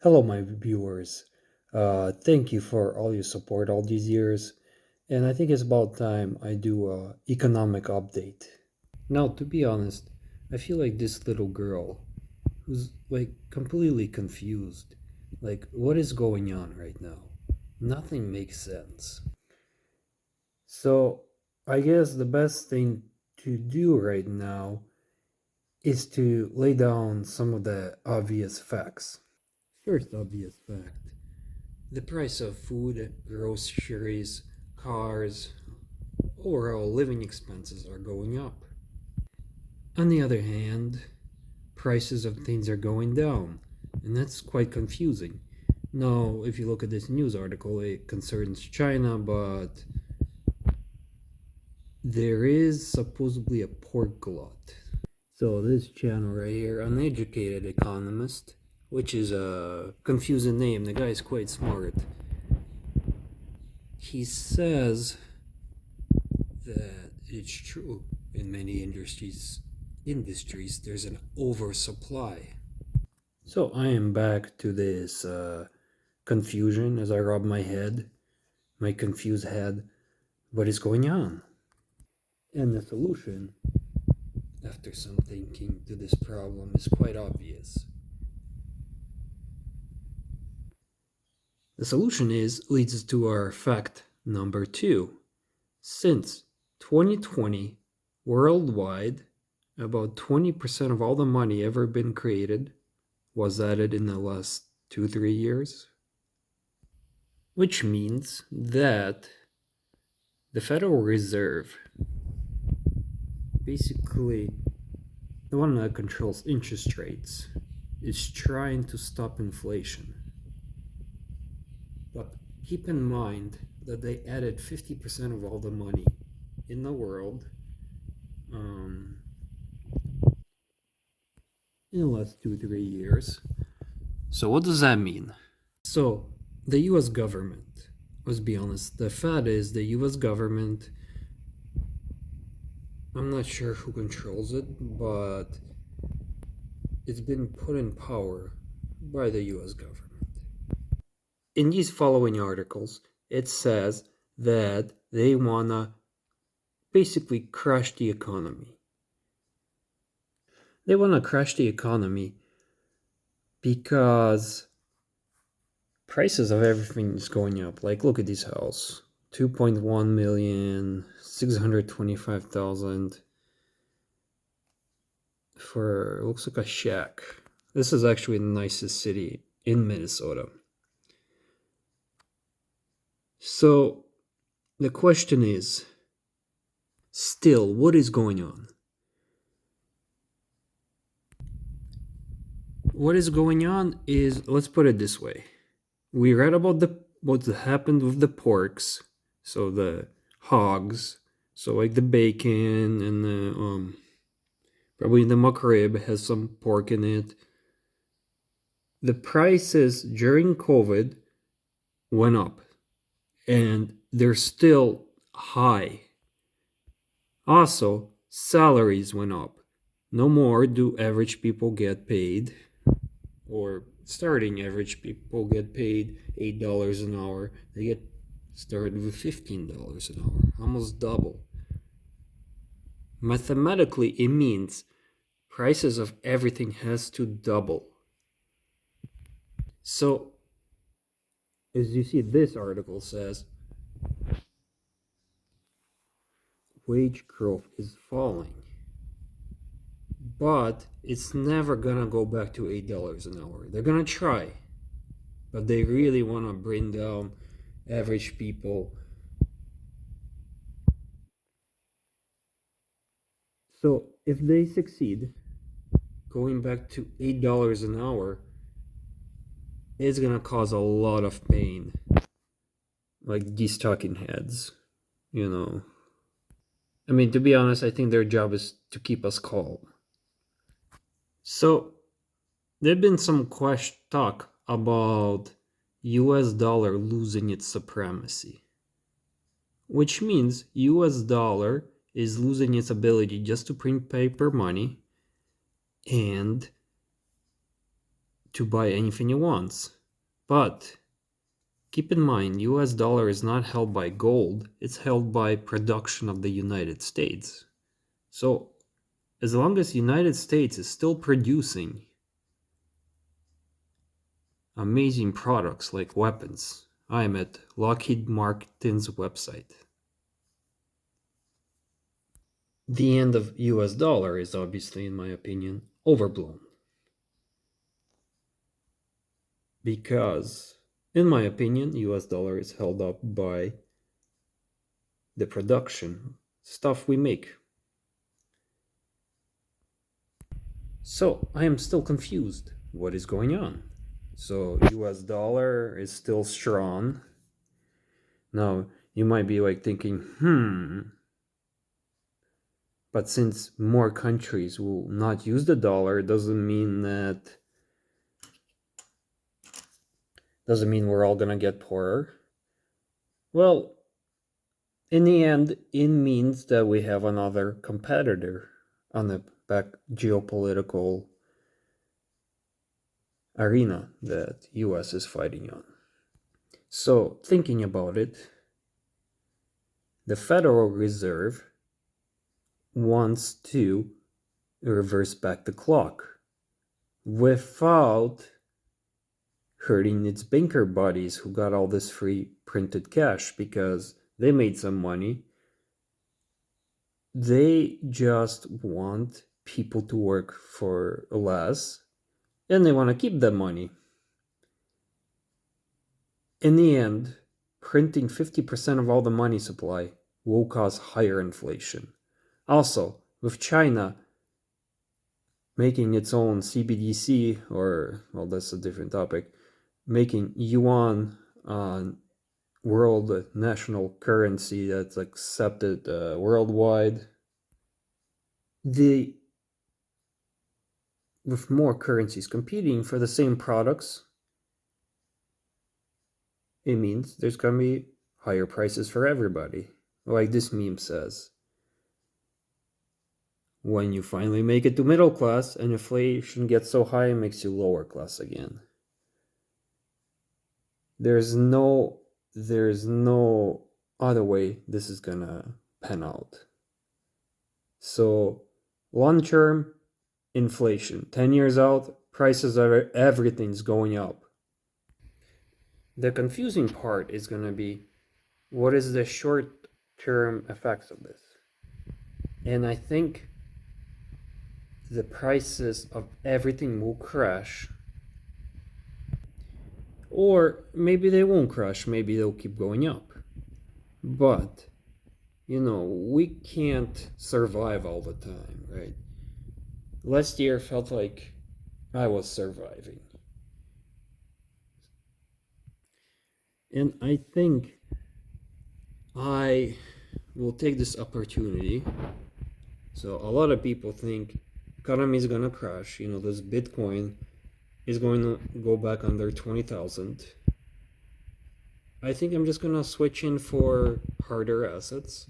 Hello, my viewers. Thank you for all your support all these years. And I think it's about time I do a economic update. Now, to be honest, I feel like this little girl who's like completely confused. Like, what is going on right now? Nothing makes sense. So, I guess the best thing to do right now is to lay down some of the obvious facts. First obvious fact: the price of food, groceries, cars, overall living expenses are going up. On the other hand, prices of things are going down, and that's quite confusing. Now, if you look at this news article, it concerns China, but there is supposedly a pork glut. So, this channel right here, Uneducated Economist, which is a confusing name, the guy's quite smart. He says that it's true in many industries there's an oversupply. So I am back to this confusion as I rub my confused head. What is going on? And the solution, after some thinking to this problem, is quite obvious. The solution leads us to our fact number 2. Since 2020, worldwide, about 20% of all the money ever been created was added in the last 2-3 years. Which means that the Federal Reserve, basically the one that controls interest rates, is trying to stop inflation. But keep in mind that they added 50% of all the money in the world in the last 2-3 years. So, what does that mean? So, the US government, let's be honest, the Fed is the US government. I'm not sure who controls it, but it's been put in power by the US government. In these following articles, it says that they wanna basically crash the economy. They wanna crash the economy because prices of everything is going up. Like, look at this house: 2.1 million, 625,000 for, looks like a shack. This is actually the nicest city in Minnesota. So the question is still, what is going on? What is going on is, let's put it this way. We read about what happened with the porks, so the hogs, so like the bacon and the probably the McRib has some pork in it. The prices during COVID went up, and they're still high. Also, salaries went up. No more do average people get paid, or starting average people get paid $8 an hour. They get started with $15 an hour, almost double. Mathematically, it means prices of everything has to double. So, as you see, this article says wage growth is falling, but it's never gonna go back to $8 an hour. They're gonna try, but they really want to bring down average people. So if they succeed, going back to $8 an hour is gonna cause a lot of pain, like these talking heads, you know. I mean, to be honest, I think their job is to keep us calm. So there's been some talk about US dollar losing its supremacy, which means US dollar is losing its ability just to print paper money and to buy anything he wants. But keep in mind, US dollar is not held by gold, it's held by production of the United States. So as long as United States is still producing amazing products like weapons, I am at Lockheed Martin's website. The end of US dollar is obviously, in my opinion, overblown. Because, in my opinion, US dollar is held up by the production stuff we make. So, I am still confused. What is going on? So, US dollar is still strong. Now, you might be like thinking, but since more countries will not use the dollar, doesn't mean we're all gonna get poorer. Well, in the end, it means that we have another competitor on the back geopolitical arena that US is fighting on. So, thinking about it, the Federal Reserve wants to reverse back the clock without hurting its banker buddies who got all this free printed cash because they made some money. They just want people to work for less and they want to keep that money. In the end, printing 50% of all the money supply will cause higher inflation. Also, with China making its own CBDC, or, well, that's a different topic, making yuan world national currency that's accepted worldwide, with more currencies competing for the same products, it means there's going to be higher prices for everybody. Like this meme says, when you finally make it to middle class and inflation gets so high it makes you lower class again. There's no other way this is gonna pan out. So long-term inflation, 10 years out, prices of everything's going up. The confusing part is gonna be, what is the short-term effects of this? And I think the prices of everything will crash. Or maybe they won't crash, maybe they'll keep going up. But, we can't survive all the time, right? Last year felt like I was surviving. And I think I will take this opportunity. So a lot of people think economy is gonna crash. This Bitcoin is going to go back under 20,000. I think I'm just gonna switch in for harder assets.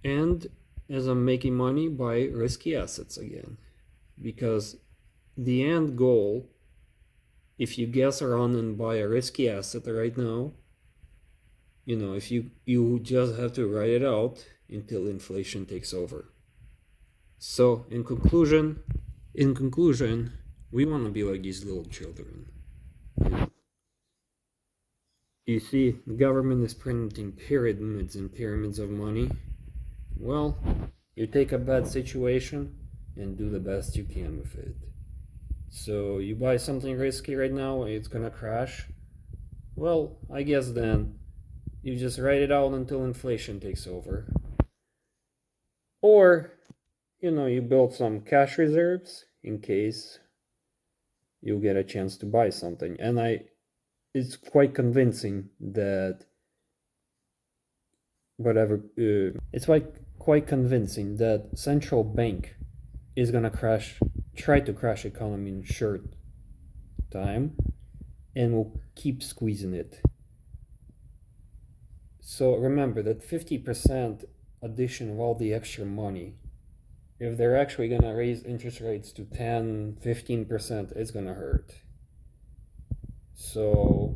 And as I'm making money, buy risky assets again. Because the end goal, if you guess around and buy a risky asset right now, if you just have to ride it out until inflation takes over. So in conclusion, we want to be like these little children. You see, the government is printing pyramids and pyramids of money. Well, you take a bad situation and do the best you can with it. So you buy something risky right now, it's gonna crash. Well, I guess then you just ride it out until inflation takes over. Or, you build some cash reserves in case you get a chance to buy something. And it's quite convincing that quite convincing that central bank is gonna try to crash economy in short time, and will keep squeezing it. So remember that 50% addition of all the extra money If they're actually gonna raise interest rates to 10, 15%, it's gonna hurt. So,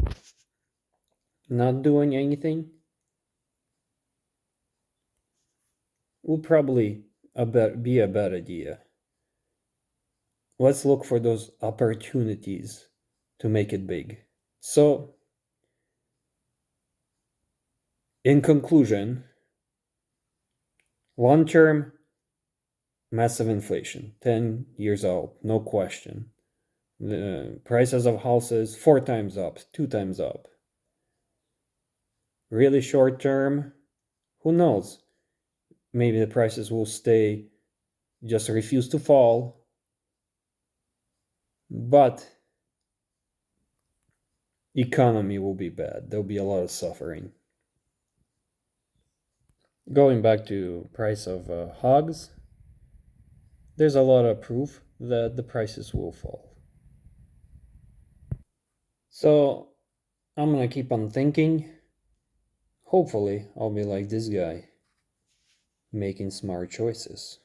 not doing anything will probably be a bad idea. Let's look for those opportunities to make it big. So, in conclusion, long term, massive inflation, 10 years out, no question. The prices of houses 4 times up, 2 times up. Really short term, who knows? Maybe the prices will stay, just refuse to fall. But economy will be bad. There'll be a lot of suffering. Going back to price of hogs, there's a lot of proof that the prices will fall. So I'm gonna keep on thinking. Hopefully, I'll be like this guy, making smart choices.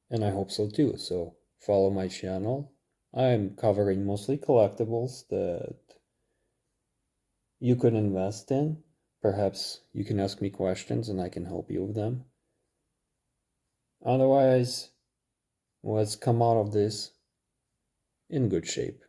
And I hope so too. So follow my channel. I'm covering mostly collectibles that you could invest in. Perhaps you can ask me questions and I can help you with them. Otherwise, let's come out of this in good shape.